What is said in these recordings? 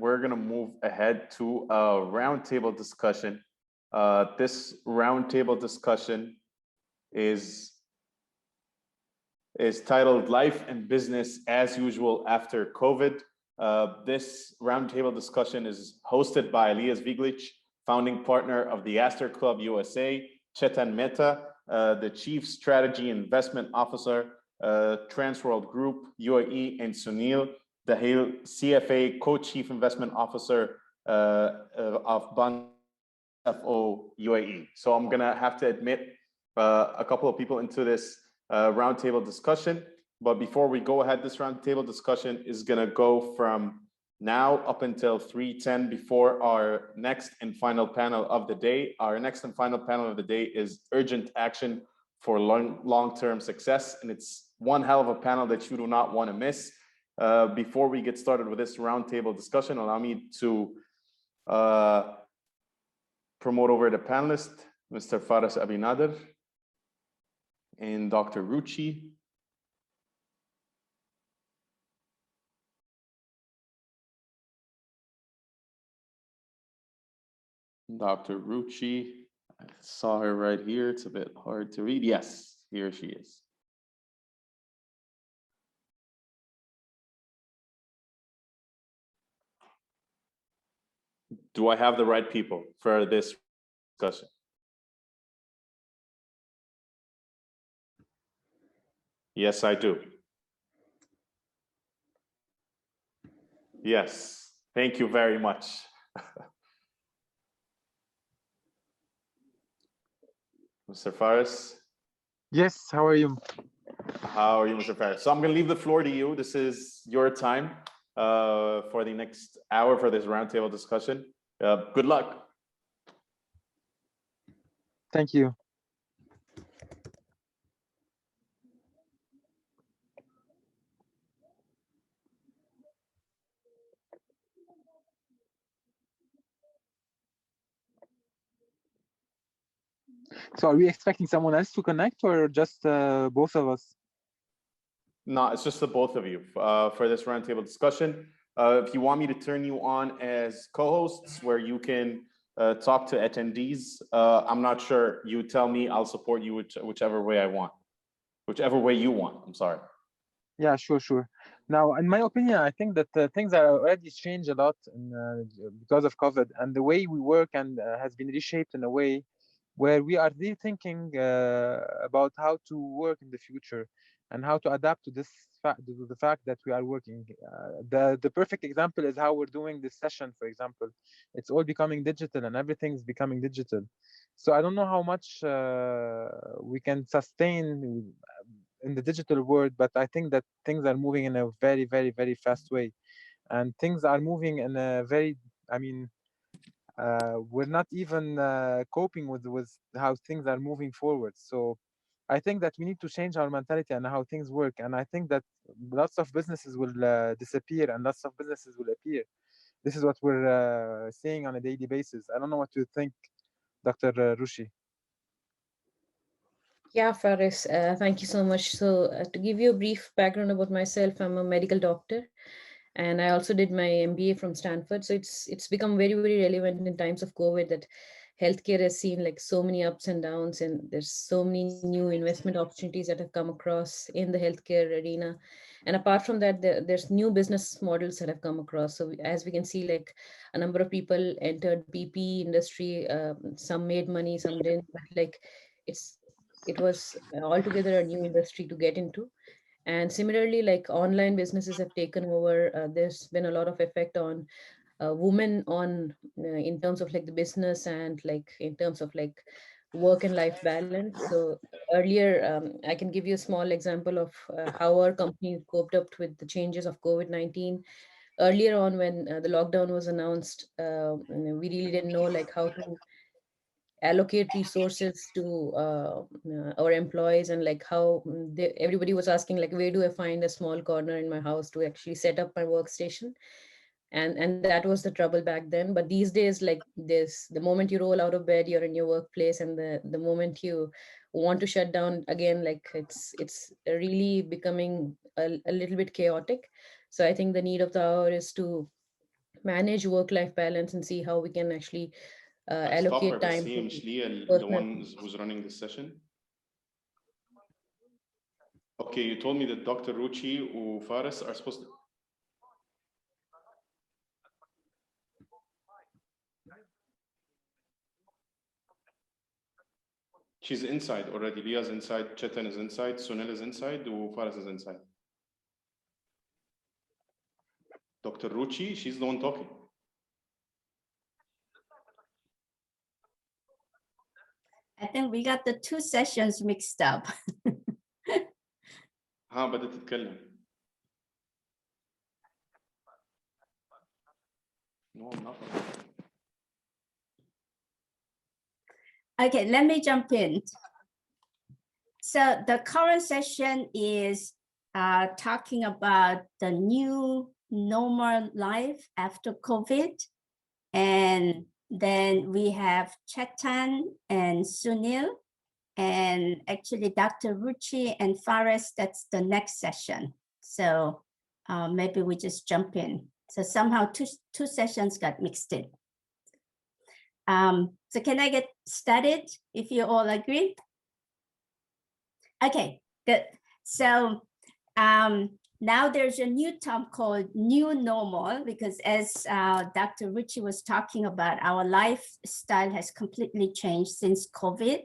we're gonna move ahead to a roundtable discussion. This roundtable discussion is titled "Life and Business as Usual After COVID." This roundtable discussion is hosted by Elias Viglic, founding partner of the Astor Club USA, Chetan Mehta, the Chief Strategy Investment Officer, Transworld Group, UAE, and Sunil Dahil, CFA, Co-Chief Investment Officer of Ban FO UAE. So I'm gonna have to admit a couple of people into this roundtable discussion. But before we go ahead, this roundtable discussion is gonna go from now up until 3:10 before our next and final panel of the day. Our next and final panel of the day is Urgent Action for Long-Term Success. And it's one hell of a panel that you do not want to miss. Before we get started with this roundtable discussion, allow me to promote over the panelist, Mr. Faris Abinader and Dr. Ruchi. Dr. Ruchi, I saw her right here. It's a bit hard to read. Yes, here she is. Do I have the right people for this discussion? Yes, I do. Yes, thank you very much. Mr. Faris? Yes, how are you? How are you, Mr. Faris? So I'm gonna leave the floor to you. This is your time for the next hour for this roundtable discussion. Good luck. Thank you. So are we expecting someone else to connect or just both of us? No, it's just the both of you for this roundtable discussion. If you want me to turn you on as co-hosts where you can talk to attendees, I'm not sure. You tell me, I'll support you whichever way I want. Whichever way you want, I'm sorry. Yeah, sure. Now, in my opinion, I think that things are already changed a lot because of COVID, and the way we work and has been reshaped in a way where we are rethinking about how to work in the future and how to adapt to this the fact that we are working. The perfect example is how we're doing this session, for example. It's all becoming digital and everything's becoming digital. So I don't know how much we can sustain in the digital world, but I think that things are moving in a very, very, very fast way. And things are moving in a very, I mean, we're not even coping with how things are moving forward. So I think that we need to change our mentality and how things work. And I think that lots of businesses will disappear and lots of businesses will appear. This is what we're seeing on a daily basis. I don't know what you think, Dr. Rushi. Yeah, Faris, thank you so much. So to give you a brief background about myself, I'm a medical doctor, and I also did my MBA from Stanford. So it's become very, very relevant in times of COVID that healthcare has seen like so many ups and downs, and there's so many new investment opportunities that have come across in the healthcare arena. And apart from that, there's new business models that have come across. So as we can see, like a number of people entered PPE industry, some made money, some didn't, but like it was altogether a new industry to get into. And similarly, like online businesses have taken over. There's been a lot of effect on women on in terms of like the business and like in terms of like work and life balance. So earlier, I can give you a small example of how our company coped up with the changes of COVID-19. Earlier on, when the lockdown was announced, we really didn't know like how to allocate resources to our employees, and like how everybody was asking like, where do I find a small corner in my house to actually set up my workstation? And that was the trouble back then. But these days, like this, the moment you roll out of bed, you're in your workplace, and the moment you want to shut down again, like it's really becoming a little bit chaotic. So I think the need of the hour is to manage work-life balance and see how we can actually Stopper allocate بس time هي to مش ليا the personal. one who's running the session. Okay, you told me that Dr. Ruchi and Faris are supposed to. She's inside already. Leah's inside, Chetan is inside, Sunil is inside, and Faris is inside. Dr. Ruchi, she's the one talking. I think we got the two sessions mixed up. ها بدأت تتكلم. No, I'm not. Okay, let me jump in. So the current session is talking about the new normal life after COVID. And then we have Chetan and Sunil, and actually Dr. Ruchi and Faris, that's the next session. So maybe we just jump in. So somehow two sessions got mixed in. So can I get started if you all agree? Okay, good. So now there's a new term called new normal, because as Dr. Ruchi was talking about, our lifestyle has completely changed since COVID.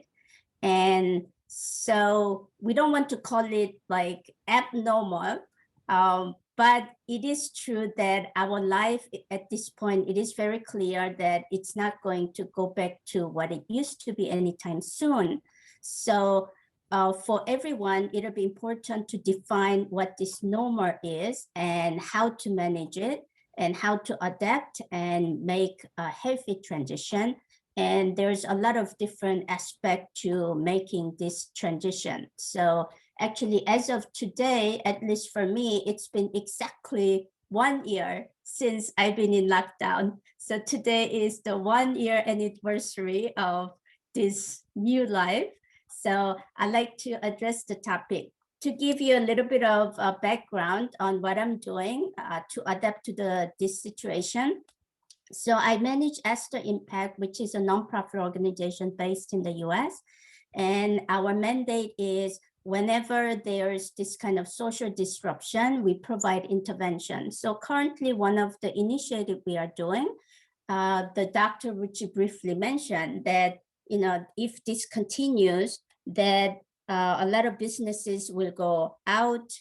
And so we don't want to call it like abnormal, but it is true that our life at this point, it is very clear that it's not going to go back to what it used to be anytime soon. So for everyone, it'll be important to define what this normal is and how to manage it and how to adapt and make a healthy transition. And there's a lot of different aspects to making this transition. So actually, as of today, at least for me, it's been exactly 1 year since I've been in lockdown. So today is the 1 year anniversary of this new life. So I'd like to address the topic. To give you a little bit of background on what I'm doing to adapt to this situation. So I manage Astor Impact, which is a nonprofit organization based in the US. And our mandate is whenever there's this kind of social disruption, we provide intervention. So currently one of the initiatives we are doing, the Dr. Ruchi briefly mentioned that, if this continues, that a lot of businesses will go out,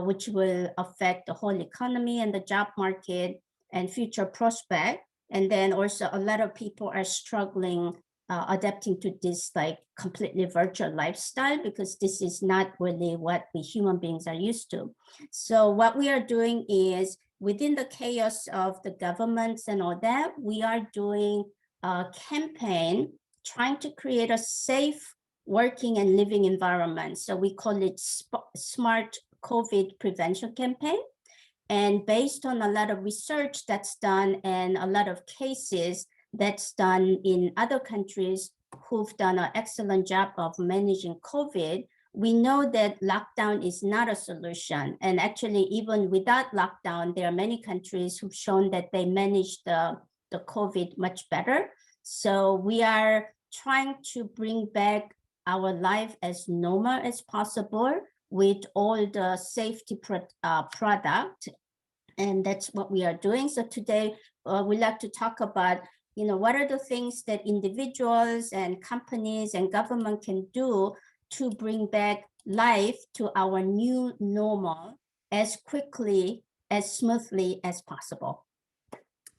which will affect the whole economy and the job market and future prospect. And then also a lot of people are struggling adapting to this like completely virtual lifestyle, because this is not really what we human beings are used to. So what we are doing is within the chaos of the governments and all that, we are doing a campaign trying to create a safe working and living environment. So we call it Smart COVID Prevention Campaign. And based on a lot of research that's done and a lot of cases that's done in other countries who've done an excellent job of managing COVID, we know that lockdown is not a solution. And actually, even without lockdown, there are many countries who've shown that they manage the COVID much better. So we are trying to bring back our life as normal as possible with all the safety product. And that's what we are doing. So today we'd like to talk about, what are the things that individuals and companies and government can do to bring back life to our new normal as quickly, as smoothly as possible.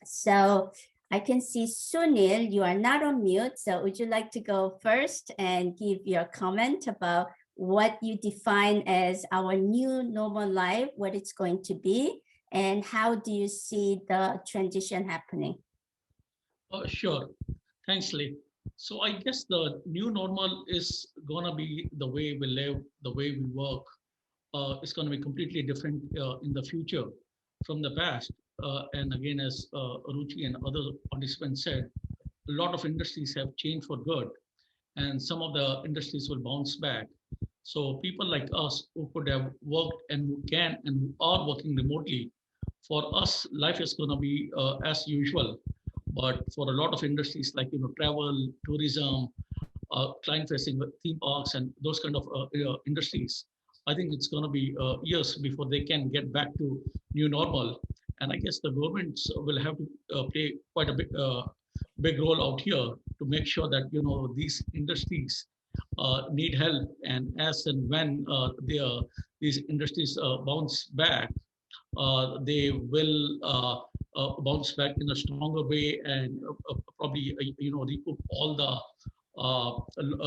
So I can see Sunil, you are not on mute. So would you like to go first and give your comment about what you define as our new normal life, what it's going to be, and how do you see the transition happening? Sure. Thanks, Lee. So I guess the new normal is going to be the way we live, the way we work. It's going to be completely different in the future from the past. And again, as Ruchi and other participants said, a lot of industries have changed for good, and some of the industries will bounce back. So people like us who could have worked and who can and who are working remotely For us, life is going to be as usual. But for a lot of industries like travel, tourism, client-facing theme parks, and those kind of industries, I think it's going to be years before they can get back to new normal. And I guess the governments will have to play quite a big role out here to make sure that these industries need help, and as and when these industries bounce back, they will bounce back in a stronger way, and probably recoup all the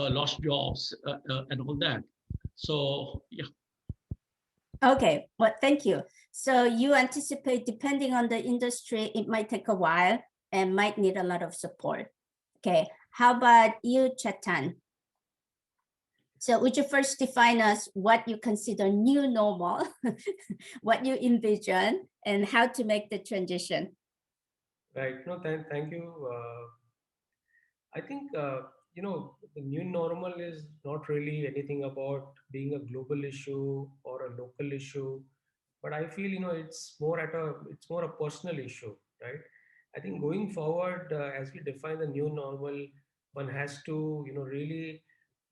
lost jobs and all that. So yeah. Okay, well, thank you. So you anticipate, depending on the industry, it might take a while and might need a lot of support. Okay, how about you, Chetan? So would you first define us what you consider new normal, what you envision, and how to make the transition? Right. No, thank you. I think, the new normal is not really anything about being a global issue or a local issue, but I feel, it's more a personal issue, right? I think going forward, as we define the new normal, one has to, really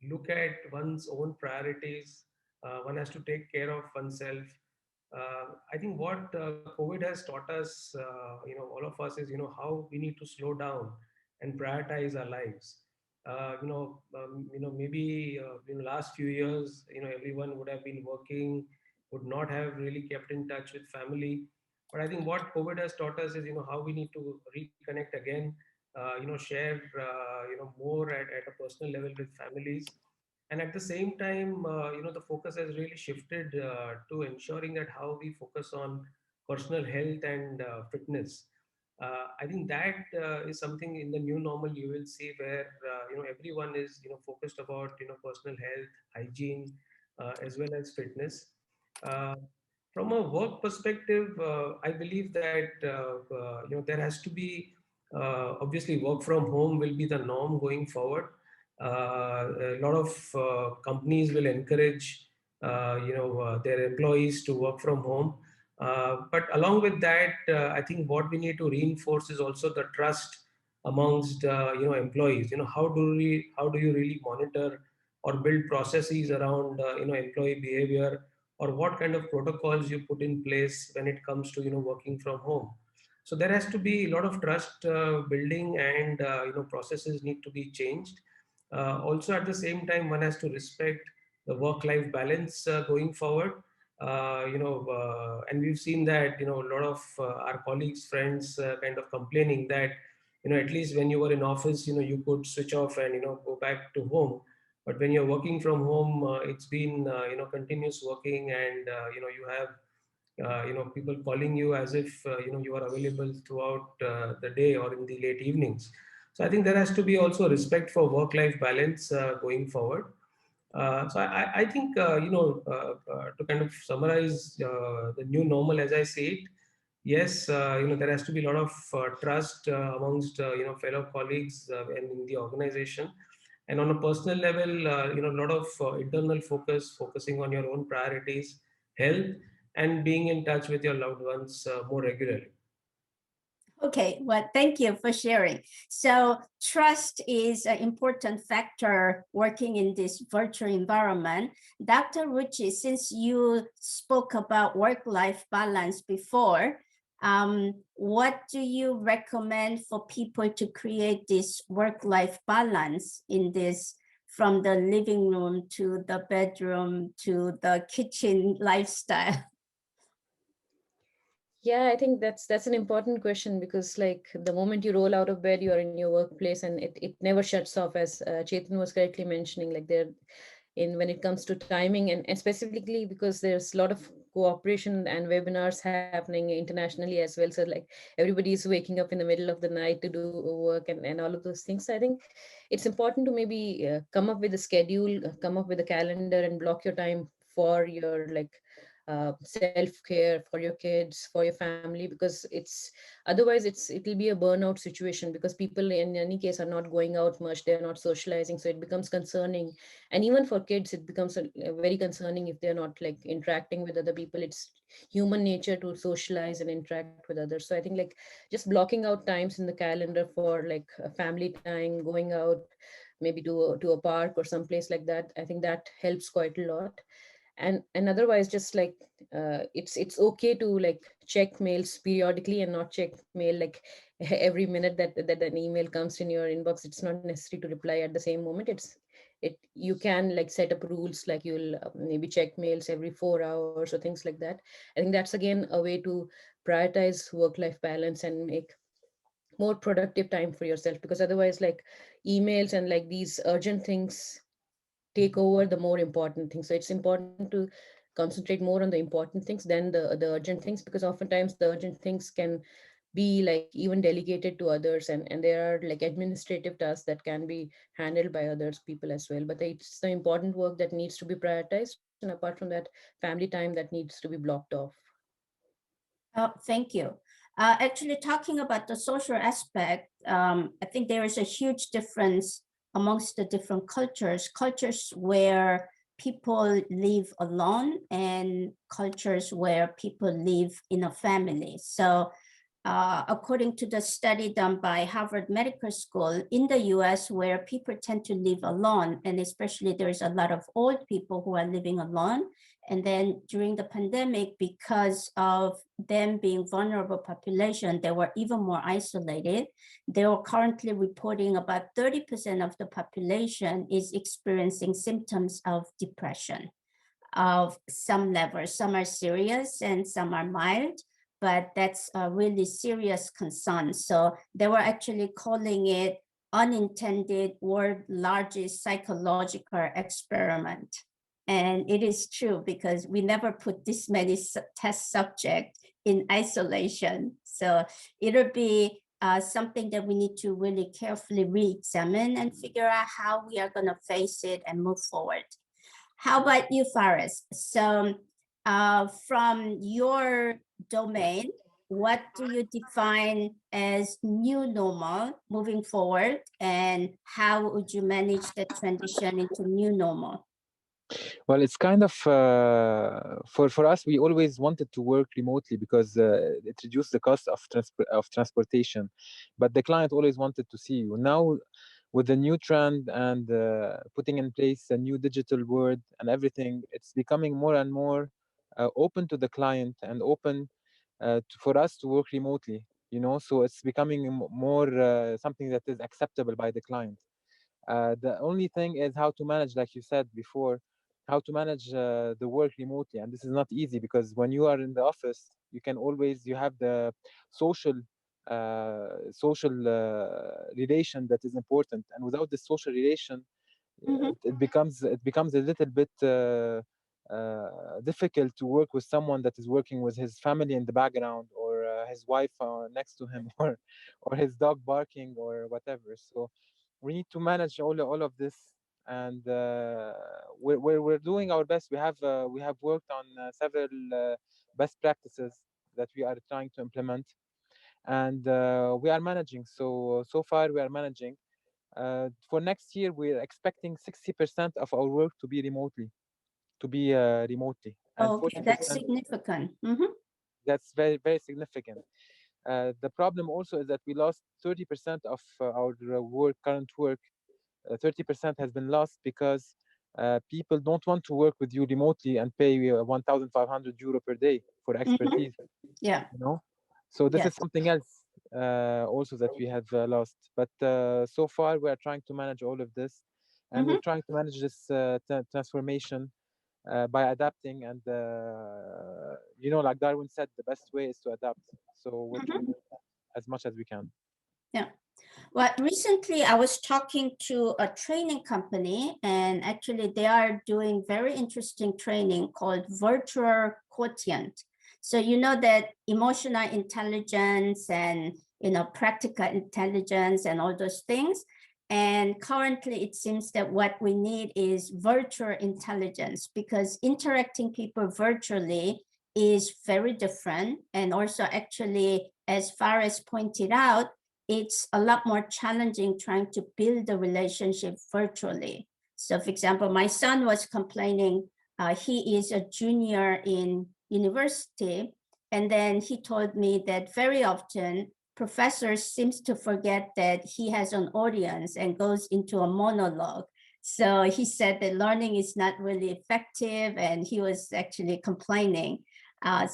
look at one's own priorities. One has to take care of oneself. I think what COVID has taught us, all of us, is how we need to slow down and prioritize our lives. Maybe last few years, everyone would have been working, would not have really kept in touch with family. But I think what COVID has taught us is how we need to reconnect again, share more at a personal level with families. And at the same time, the focus has really shifted to ensuring that how we focus on personal health and fitness. I think that is something in the new normal you will see, where everyone is focused about personal health, hygiene, as well as fitness. Uh, from a work perspective, I believe that there has to be, obviously work from home will be the norm going forward. A lot of companies will encourage their employees to work from home. But along with that, I think what we need to reinforce is also the trust amongst employees. How do you really monitor or build processes around employee behavior, or what kind of protocols you put in place when it comes to working from home. So there has to be a lot of trust building, and processes need to be changed. Also, at the same time, one has to respect the work-life balance going forward. And we've seen that a lot of our colleagues, friends, kind of complaining that at least when you were in office, you could switch off and go back to home. But when you're working from home, it's been continuous working, and you have people calling you as if you are available throughout the day or in the late evenings. So I think there has to be also respect for work-life balance going forward. So I think to kind of summarize the new normal as I see it, yes, there has to be a lot of trust amongst fellow colleagues and in the organization, and on a personal level, a lot of internal focusing on your own priorities, health, and being in touch with your loved ones more regularly. Okay, well, thank you for sharing. So trust is an important factor working in this virtual environment. Dr. Ruchi, since you spoke about work-life balance before, what do you recommend for people to create this work-life balance in this, from the living room to the bedroom to the kitchen lifestyle? Yeah, I think that's an important question, because like the moment you roll out of bed, you are in your workplace, and it never shuts off, as Chetan was correctly mentioning. Like there, in when it comes to timing, and specifically because there's a lot of cooperation and webinars happening internationally as well. So like everybody is waking up in the middle of the night to do work, and all of those things. So I think it's important to maybe come up with a schedule, come up with a calendar, and block your time for your like self-care for your kids, for your family, because otherwise it'll be a burnout situation, because people in any case are not going out much, they're not socializing, so it becomes concerning. And even for kids it becomes very concerning if they're not like interacting with other people. It's human nature to socialize and interact with others. So I think like just blocking out times in the calendar for like a family time, going out maybe to a park or someplace like that, I think that helps quite a lot. And otherwise just like it's okay to like check mails periodically and not check mail like every minute that an email comes in your inbox. It's not necessary to reply at the same moment. You can like set up rules, like you'll maybe check mails every 4 hours or things like that. I think that's again a way to prioritize work life balance and make more productive time for yourself, because otherwise like emails and like these urgent things take over the more important things. So it's important to concentrate more on the important things than the urgent things, because oftentimes the urgent things can be like even delegated to others, and there are like administrative tasks that can be handled by others people as well. But it's the important work that needs to be prioritized, and apart from that, family time that needs to be blocked off. Oh, thank you. Actually, talking about the social aspect, I think there is a huge difference amongst the different cultures. Cultures where people live alone and cultures where people live in a family. So according to the study done by Harvard Medical School in the US, where people tend to live alone, and especially there's a lot of old people who are living alone. And then during the pandemic, because of them being vulnerable population, they were even more isolated. They are currently reporting about 30% of the population is experiencing symptoms of depression of some level. Some are serious and some are mild, but that's a really serious concern. So they were actually calling it unintended world's largest psychological experiment. And it is true because we never put this many test subjects in isolation. So it'll be something that we need to really carefully re-examine and figure out how we are going to face it and move forward. How about you, Faris? So from your domain, what do you define as new normal moving forward, and how would you manage the transition into new normal? Well, it's kind of for us. We always wanted to work remotely because it reduced the cost of transportation. But the client always wanted to see you. Now, with the new trend and putting in place a new digital world and everything, it's becoming more and more open to the client and open for us to work remotely. You know, so it's becoming more something that is acceptable by the client. The only thing is how to manage, like you said before, how to manage the work remotely. And this is not easy because when you are in the office, you have the social relation that is important. And without the social relation, it becomes a little bit difficult to work with someone that is working with his family in the background, or his wife next to him, or his dog barking or whatever. So we need to manage all of this, and we're doing our best. We have worked on several best practices that we are trying to implement, and we are managing. So far we are managing. For next year, we're expecting 60% of our work to be remotely, and Okay, 40%. that's significant. Mm-hmm. That's very, very significant. The problem also is that we lost 30% of our current work. 30% has been lost because people don't want to work with you remotely and pay you 1,500 euro per day for expertise. Yeah. You know, so this is Yes. something else also that we have lost. But so far, we are trying to manage all of this, and we're trying to manage this transformation by adapting. And like Darwin said, the best way is to adapt. So we're doing as much as we can. Yeah. Well, recently I was talking to a training company, and actually they are doing very interesting training called virtual quotient. So you know that emotional intelligence and practical intelligence and all those things. And currently, it seems that what we need is virtual intelligence, because interacting people virtually is very different. And also, actually, as far as pointed out, it's a lot more challenging trying to build a relationship virtually. So, for example, my son was complaining, he is a junior in university, and then he told me that very often professor seems to forget that he has an audience and goes into a monologue. So he said that learning is not really effective, and he was actually complaining.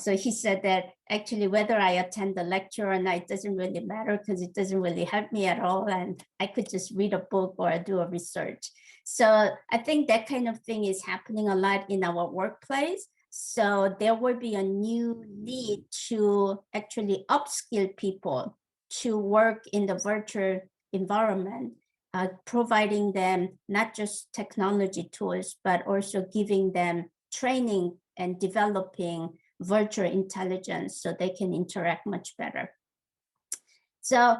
So he said that actually whether I attend the lecture or not, it doesn't really matter because it doesn't really help me at all. And I could just read a book or do a research. So I think that kind of thing is happening a lot in our workplace. So there will be a new need to actually upskill people to work in the virtual environment, providing them not just technology tools, but also giving them training and developing virtual intelligence so they can interact much better. So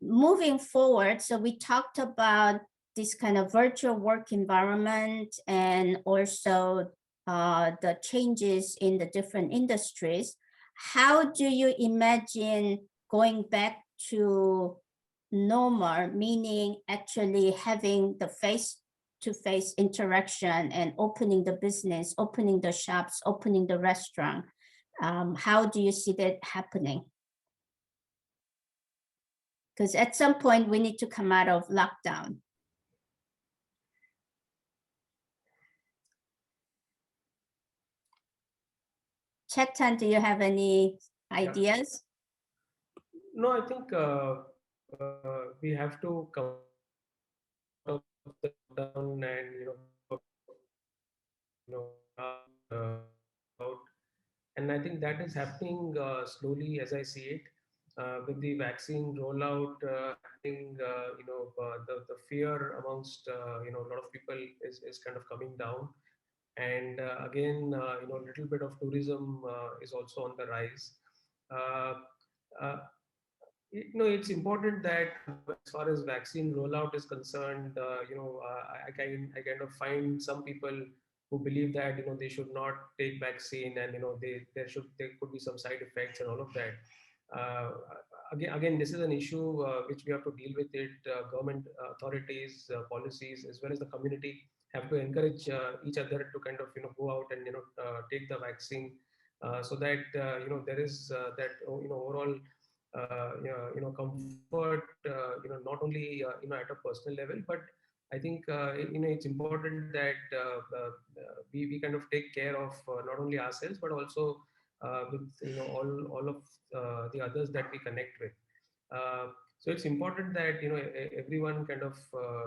moving forward, so we talked about this kind of virtual work environment and also the changes in the different industries. How do you imagine going back to normal, meaning actually having the face-to-face interaction and opening the business, opening the shops, opening the restaurant? How do you see that happening? Because at some point we need to come out of lockdown. Chetan, do you have any ideas? No, I think we have to come out of the lockdown and out, and I think that is happening slowly as I see it. With the vaccine rollout happening, the fear amongst a lot of people is kind of coming down, and again, a little bit of tourism is also on the rise. Uh, uh, it's important that as far as vaccine rollout is concerned, I kind of find some people who believe that they should not take vaccine, and there could be some side effects and all of that. Uh, again, this is an issue which we have to deal with. It government authorities, policies, as well as the community have to encourage each other to kind of go out and take the vaccine, so that there is that overall comfort, not only at a personal level, but I think it's important that we kind of take care of not only ourselves but also with all of the others that we connect with. So it's important that everyone kind of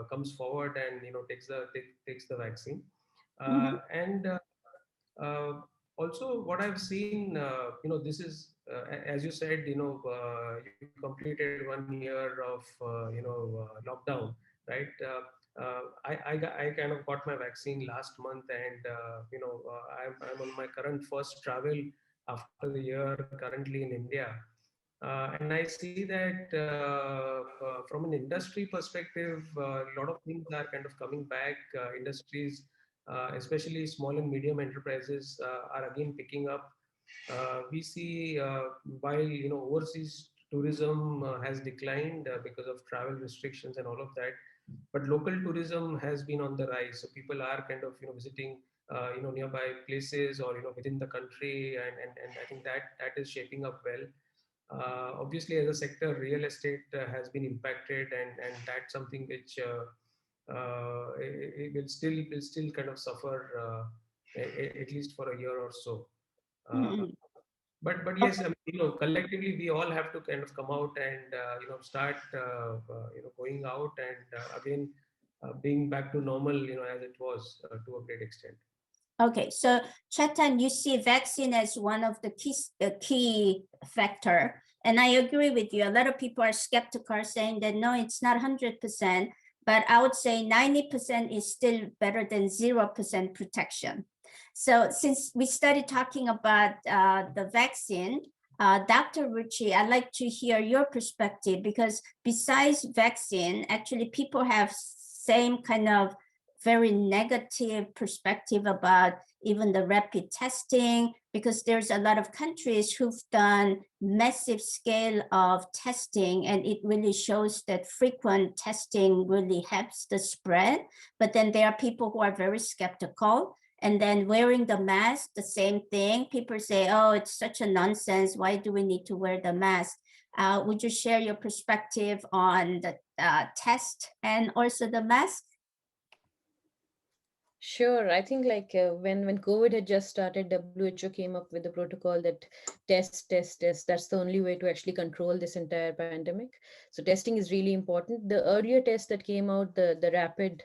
comes forward and takes the vaccine, and also what I've seen, this is as you said, you completed 1 year of lockdown, right? I kind of got my vaccine last month, and I'm on my current first travel after the year currently in India. And I see that from an industry perspective, a lot of things are kind of coming back. Industries, especially small and medium enterprises, are again picking up. We see while overseas tourism has declined because of travel restrictions and all of that, but local tourism has been on the rise. So people are kind of visiting nearby places or within the country, and I think that is shaping up well. Obviously, as a sector, real estate has been impacted, and that's something which it will still kind of suffer at least for a year or so. But yes, I mean, collectively we all have to kind of come out and start going out and again being back to normal, as it was to a great extent. Okay, so Chetan, you see vaccine as one of the key factor, and I agree with you. A lot of people are skeptical, saying that no, it's not 100%, but I would say 90% is still better than 0% protection. So since we started talking about the vaccine, Dr. Ruchi, I'd like to hear your perspective, because besides vaccine, actually people have same kind of very negative perspective about even the rapid testing, because there's a lot of countries who've done massive scale of testing, and it really shows that frequent testing really helps the spread. But then there are people who are very skeptical. And then wearing the mask, the same thing. People say, oh, it's such a nonsense. Why do we need to wear the mask? Would you share your perspective on the test and also the mask? Sure. I think like when COVID had just started, WHO came up with the protocol that test, test, test. That's the only way to actually control this entire pandemic. So testing is really important. The earlier tests that came out, the rapid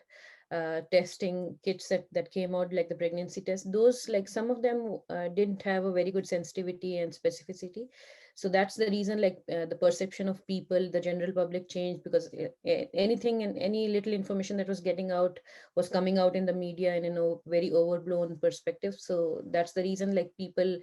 testing kits that came out, like the pregnancy test, those, like some of them didn't have a very good sensitivity and specificity. So that's the reason, like the perception of people, the general public changed, because anything and any little information that was getting out was coming out in the media and in a very overblown perspective. So that's the reason, like people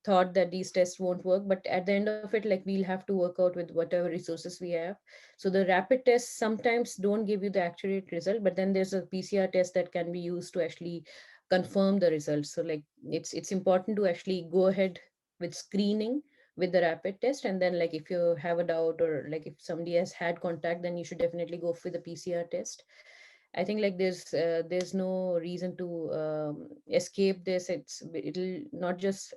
thought that these tests won't work, but at the end of it, like we'll have to work out with whatever resources we have. So the rapid tests sometimes don't give you the accurate result, but then there's a PCR test that can be used to actually confirm the results. So like it's important to actually go ahead with screening with the rapid test, and then like if you have a doubt, or like if somebody has had contact, then you should definitely go for the PCR test. I think like there's no reason to escape this. It'll not just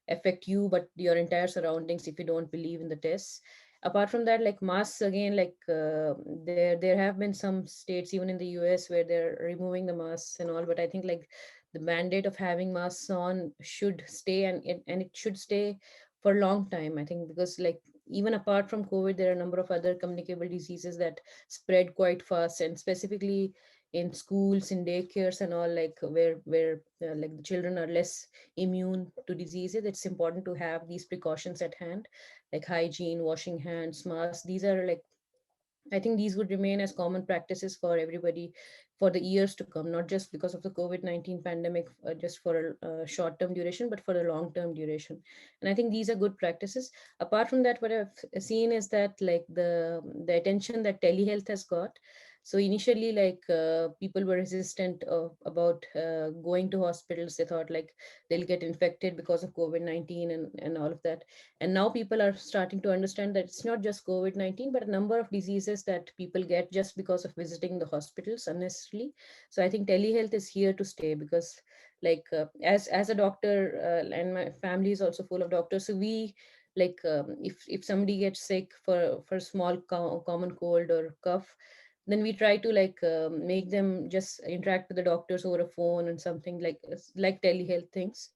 affect you, but your entire surroundings if you don't believe in the tests. Apart from that, like masks again, like there have been some states even in the US where they're removing the masks and all, but I think like the mandate of having masks on should stay, and it should stay for a long time, I think, because like even apart from COVID, there are a number of other communicable diseases that spread quite fast, and specifically in schools, in daycares and all, like where like the children are less immune to diseases. It's important to have these precautions at hand, like hygiene, washing hands, masks. These are like, I think these would remain as common practices for everybody for the years to come, not just because of the COVID-19 pandemic, just for a short-term duration, but for a long-term duration. And I think these are good practices. Apart from that, what I've seen is that like the attention that telehealth has got. So initially, like people were resistant about going to hospitals. They thought like they'll get infected because of COVID-19 and all of that. And now people are starting to understand that it's not just COVID-19, but a number of diseases that people get just because of visiting the hospitals unnecessarily. So I think telehealth is here to stay, because like as a doctor, and my family is also full of doctors. So we like if somebody gets sick for a small common cold or cough, then we try to like make them just interact with the doctors over a phone and something like telehealth things,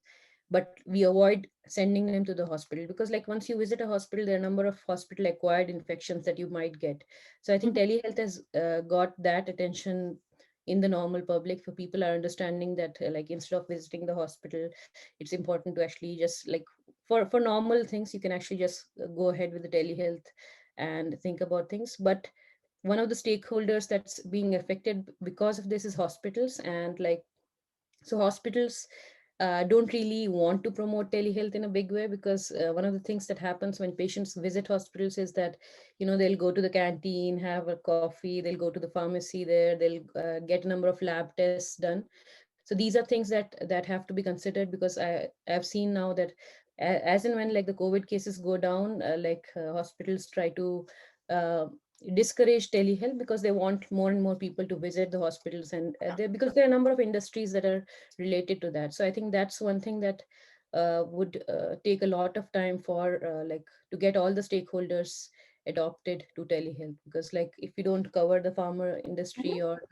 but we avoid sending them to the hospital, because like once you visit a hospital, there are a number of hospital acquired infections that you might get. So I think telehealth has got that attention in the normal public, for people are understanding that like instead of visiting the hospital, it's important to actually just like for normal things, you can actually just go ahead with the telehealth and think about things. But one of the stakeholders that's being affected because of this is hospitals. And like, so hospitals don't really want to promote telehealth in a big way, because one of the things that happens when patients visit hospitals is that, you know, they'll go to the canteen, have a coffee, they'll go to the pharmacy there, they'll get a number of lab tests done. So these are things that have to be considered, because I've seen now that as and when like the COVID cases go down, hospitals try to uh, discourage telehealth, because they want more and more people to visit the hospitals, and because there are a number of industries that are related to that. So I think that's one thing that would take a lot of time for like to get all the stakeholders adopted to telehealth, because like if you don't cover the farmer industry or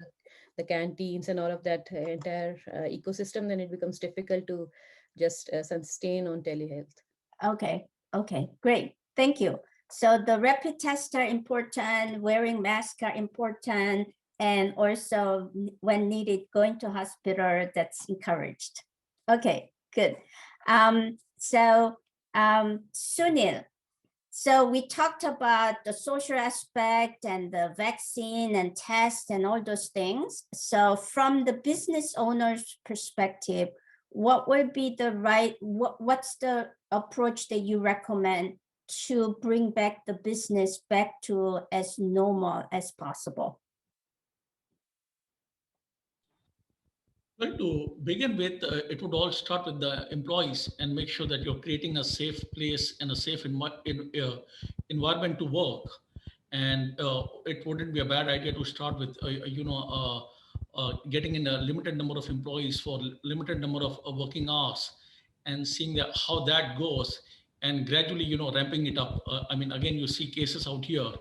the canteens and all of that entire ecosystem, then it becomes difficult to just sustain on telehealth. Okay, okay, great. Thank you. So the rapid tests are important, wearing masks are important, and also when needed, going to hospital, that's encouraged. Okay, good. Sunil, so we talked about the social aspect and the vaccine and test and all those things. So from the business owner's perspective, what would be the right, what's the approach that you recommend to bring back the business back to as normal as possible? Well, to begin with, it would all start with the employees and make sure that you're creating a safe place and a safe environment to work. And it wouldn't be a bad idea to start with, getting in a limited number of employees for limited number of working hours, and seeing that how that goes, and gradually, ramping it up. I mean, again, you see cases out here,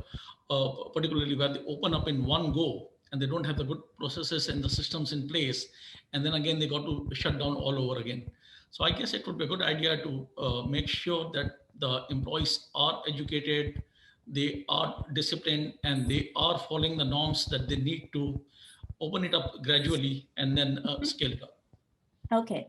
particularly where they open up in one go and they don't have the good processes and the systems in place, and then again they got to shut down all over again. So I guess it would be a good idea to make sure that the employees are educated, they are disciplined, and they are following the norms that they need to open it up gradually and then scale it up. Okay.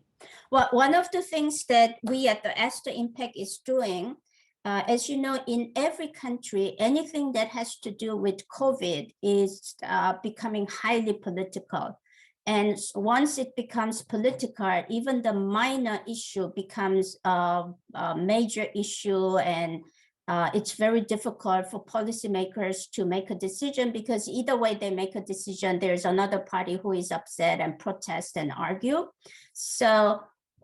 Well, one of the things that we at the Astor Impact is doing, as you know, in every country, anything that has to do with COVID is becoming highly political. And once it becomes political, even the minor issue becomes a major issue, and it's very difficult for policymakers to make a decision, because either way they make a decision, there's another party who is upset and protest and argue. So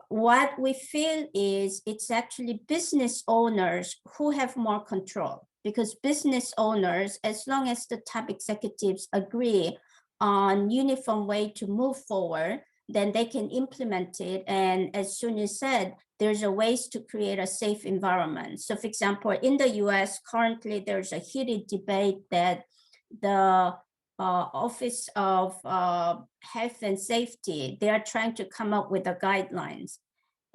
what we feel is it's actually business owners who have more control, because business owners, as long as the top executives agree on uniform way to move forward, then they can implement it. And as Sunil said, there's a ways to create a safe environment. So for example, in the US, currently there's a heated debate that the Office of Health and Safety, they are trying to come up with the guidelines.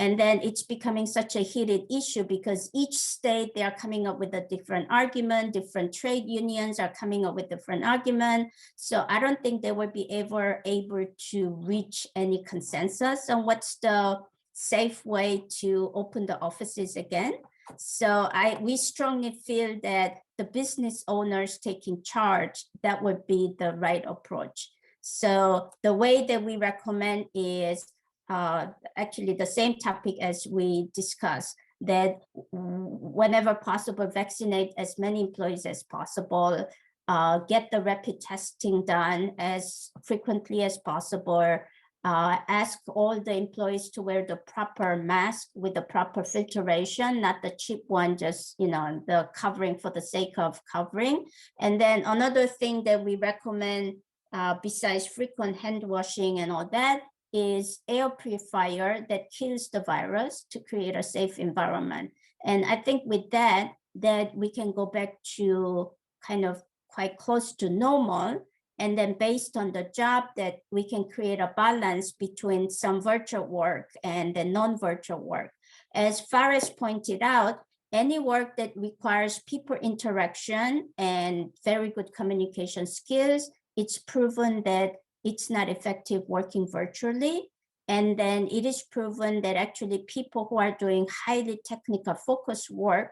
And then it's becoming such a heated issue because each state, they are coming up with a different argument, different trade unions are coming up with different argument. So I don't think they will be ever able to reach any consensus on what's the safe way to open the offices again. So we strongly feel that the business owners taking charge, that would be the right approach. So the way that we recommend is actually the same topic as we discussed, that whenever possible, vaccinate as many employees as possible, get the rapid testing done as frequently as possible, ask all the employees to wear the proper mask with the proper filtration, not the cheap one, just, the covering for the sake of covering. And then another thing that we recommend, besides frequent hand washing and all that, is air purifier that kills the virus to create a safe environment. And I think with that we can go back to kind of quite close to normal. And then based on the job, that we can create a balance between some virtual work and the non-virtual work. As Faris pointed out, any work that requires people interaction and very good communication skills, it's proven that it's not effective working virtually. And then it is proven that actually people who are doing highly technical focused work,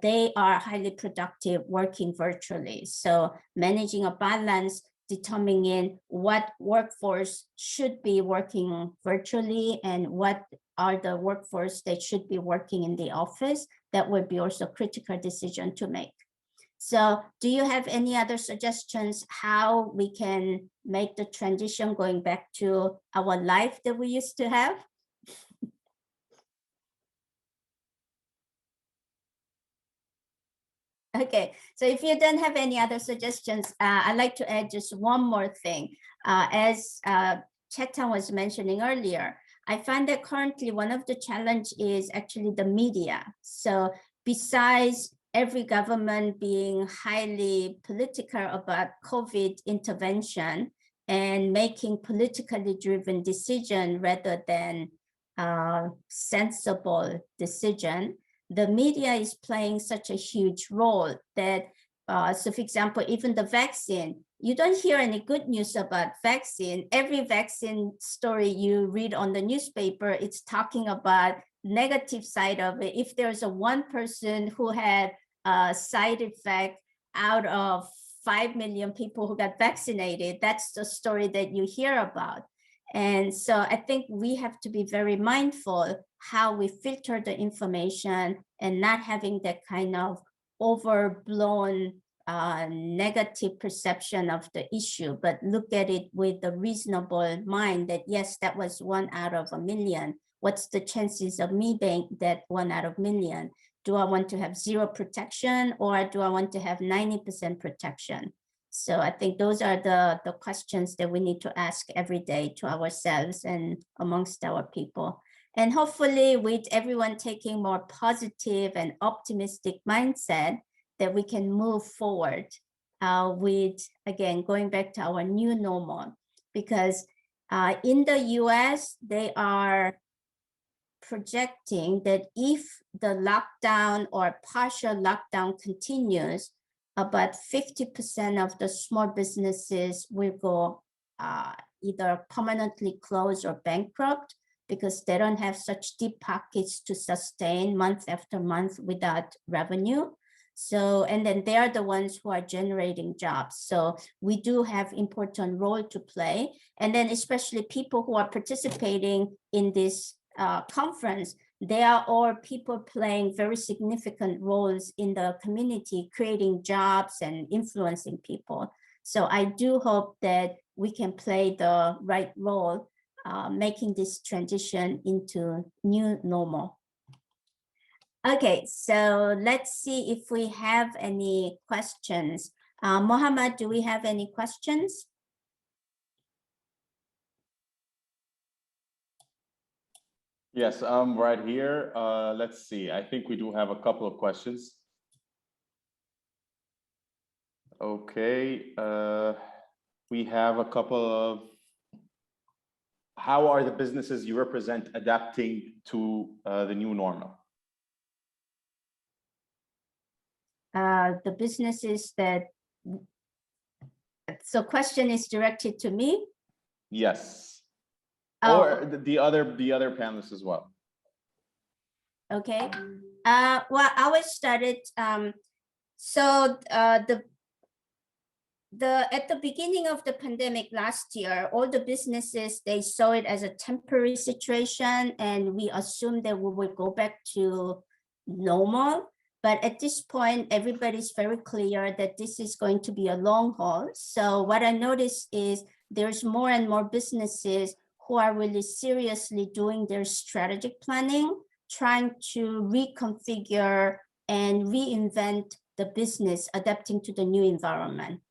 they are highly productive working virtually. So managing a balance, determining what workforce should be working virtually and what are the workforce that should be working in the office, that would be also a critical decision to make. So do you have any other suggestions how we can make the transition going back to our life that we used to have? Okay, so if you don't have any other suggestions, I'd like to add just one more thing. As Chetan was mentioning earlier, I find that currently one of the challenge is actually the media. So besides every government being highly political about COVID intervention and making politically driven decision rather than sensible decision, the media is playing such a huge role that, so for example, even the vaccine, you don't hear any good news about vaccine. Every vaccine story you read on the newspaper, it's talking about negative side of it. If there's a one person who had a side effect out of 5 million people who got vaccinated, that's the story that you hear about. And so I think we have to be very mindful how we filter the information and not having that kind of overblown negative perception of the issue, but look at it with a reasonable mind that, yes, that was 1 out of a million. What's the chances of me being that 1 out of million? Do I want to have 0 protection, or do I want to have 90% protection? So I think those are the questions that we need to ask every day to ourselves and amongst our people. And hopefully with everyone taking more positive and optimistic mindset, that we can move forward with, again, going back to our new normal. Because in the US, they are projecting that if the lockdown or partial lockdown continues, about 50% of the small businesses will go either permanently close or bankrupt, because they don't have such deep pockets to sustain month after month without revenue. So, and then they are the ones who are generating jobs. So we do have important role to play. And then especially people who are participating in this conference, they are all people playing very significant roles in the community, creating jobs and influencing people. So I do hope that we can play the right role, making this transition into new normal. Okay, so let's see if we have any questions. Mohammed, do we have any questions? Yes, I'm right here. Let's see. I think we do have a couple of questions. Okay. We have a couple of, how are the businesses you represent adapting to the new normal? The businesses that, so question is directed to me? Yes. Oh. Or the other panelists as well. Okay. Well, I was started. So at the beginning of the pandemic last year, all the businesses, they saw it as a temporary situation, and we assumed that we would go back to normal. But at this point, everybody's very clear that this is going to be a long haul. So what I noticed is there's more and more businesses who are really seriously doing their strategic planning, trying to reconfigure and reinvent the business, adapting to the new environment,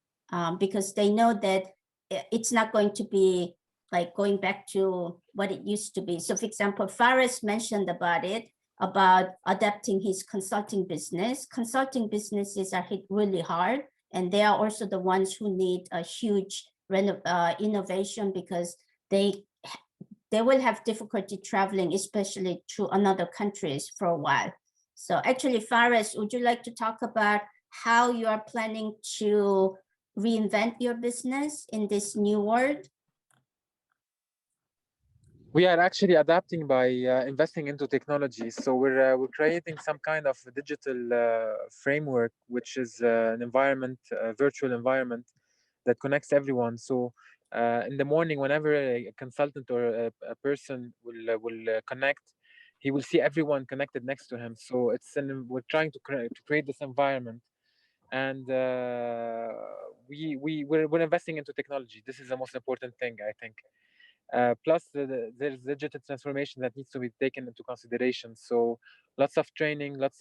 because they know that it's not going to be like going back to what it used to be. So for example, Faris mentioned about it, about adapting his consulting business. Consulting businesses are hit really hard, and they are also the ones who need a huge innovation, because they will have difficulty traveling, especially to another countries for a while. So actually, Faris, would you like to talk about how you are planning to reinvent your business in this new world? We are actually adapting by investing into technology. So we're creating some kind of digital framework, which is an environment, a virtual environment that connects everyone. So in the morning, whenever a consultant or a person will connect, he will see everyone connected next to him. So we're trying to create this environment, and we're investing into technology. This is the most important thing, I think. Plus, there's digital transformation that needs to be taken into consideration. So, lots of training, lots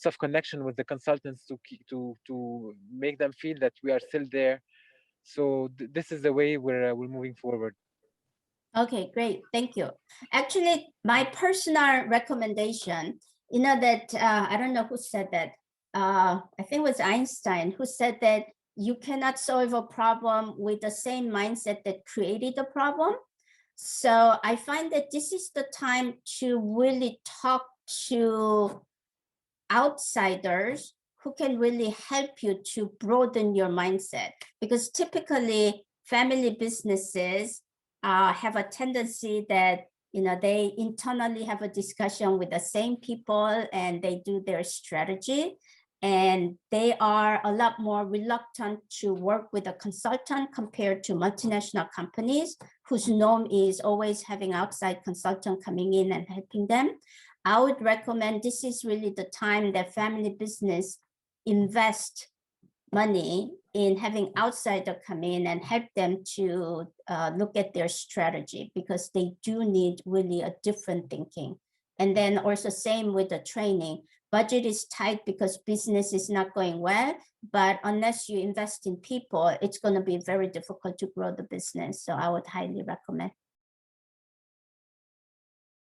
of connection with the consultants to make them feel that we are still there. So, this is the way we're moving forward. Okay, great, thank you. Actually, my personal recommendation, you know that I don't know who said that. I think it was Einstein who said that you cannot solve a problem with the same mindset that created the problem. So I find that this is the time to really talk to outsiders who can really help you to broaden your mindset. Because typically family businesses have a tendency that, you know, they internally have a discussion with the same people and they do their strategy. and they are a lot more reluctant to work with a consultant compared to multinational companies whose norm is always having outside consultant coming in and helping them. I would recommend this is really the time that family business invest money in having outsider come in and help them to look at their strategy, because they do need really a different thinking. And then also same with the training. Budget is tight because business is not going well, but unless you invest in people, it's going to be very difficult to grow the business. So I would highly recommend.